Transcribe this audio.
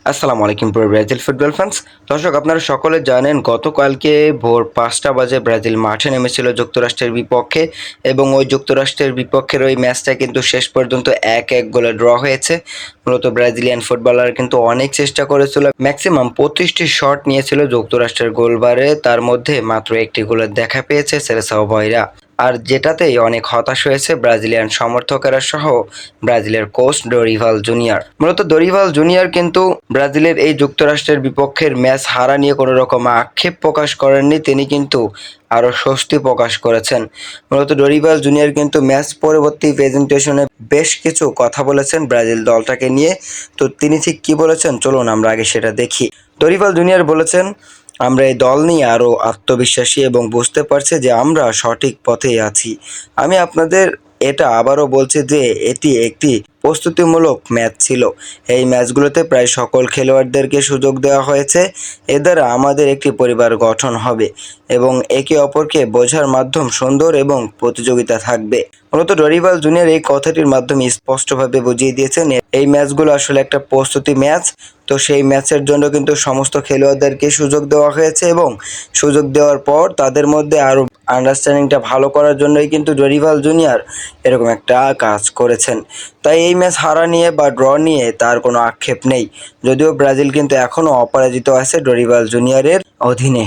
আসসালামু আলাইকুম প্রিয় ব্রাজিল ফুটবল ফ্যান্স। দর্শক, আপনারা সকলে জানেন গতকালকে ভোর ৫টা বাজে ব্রাজিল মাঠে নেমেছিল যুক্তরাষ্ট্রের বিপক্ষে এবং ওই যুক্তরাষ্ট্রের বিপক্ষের ওই ম্যাচটা কিন্তু শেষ পর্যন্ত ১-১ গোলে ড্র হয়েছে। মূলত ব্রাজিলিয়ান ফুটবলার কিন্তু অনেক চেষ্টা করেছিল, ম্যাক্সিমাম ২৫টি শট নিয়েছিল যুক্তরাষ্ট্রের গোলবারে, তার মধ্যে মাত্র একটি গোলের দেখা পেয়েছে সেলেসাও বয়রা। আর যেটাতেই অনেক হতাশ হয়েছে ব্রাজিলিয়ান সমর্থকেরা সহ ব্রাজিলের কোচ ডরিভাল জুনিয়র। মূলত ডরিভাল জুনিয়র কিন্তু ব্রাজিলের এই যুক্তরাষ্ট্রের বিপক্ষের ম্যাচ হারা নিয়ে কোনো রকম আক্ষেপ প্রকাশ করেননি, তিনি কিন্তু আরও স্বস্তি প্রকাশ করেছেন। মূলত ডরিভাল জুনিয়র কিন্তু ম্যাচ পরবর্তী প্রেজেন্টেশনে বেশ কিছু কথা বলেছেন ব্রাজিল দলটাকে নিয়ে। তো তিনি ঠিক কি বলেছেন চলুন আমরা আগে সেটা দেখি। ডরিভাল জুনিয়র বলেছেন, আমরা এই দল নিয়ে আরও আত্মবিশ্বাসী এবং বুঝতে পারছি যে আমরা সঠিক পথেই আছি। আমি আপনাদের এটা আবারও বলছি যে এটি একটি প্রস্তুতিমূলক ম্যাচ ছিল। এই ম্যাচগুলোতে প্রায় সকল খেলোয়াড়দেরকে সুযোগ দেওয়া হয়েছে। এ দ্বারা আমাদের একটি পরিবার গঠন হবে এবং একে অপরকে বোঝার মাধ্যম সুন্দর এবং প্রতিযোগিতা থাকবে। মূলত ডরিভাল জুনিয়র এই কথাটির মাধ্যমে স্পষ্টভাবে বুঝিয়ে দিয়েছেন এই ম্যাচগুলো আসলে একটা প্রস্তুতি ম্যাচ। তো সেই ম্যাচের জন্য কিন্তু সমস্ত খেলোয়াড়দেরকে সুযোগ দেওয়া হয়েছে এবং সুযোগ দেওয়ার পর তাদের মধ্যে আরও আন্ডারস্ট্যান্ডিংটা ভালো করার জন্যই কিন্তু ডরিভাল জুনিয়র এরকম একটা কাজ করেছেন। তাই এই ম্যাচ হারা নিয়ে বা ড্র নিয়ে তার কোনো আক্ষেপ নেই, যদিও ব্রাজিল কিন্তু এখনও অপরাজিত আছে ডরিভাল জুনিয়রের অধীনে।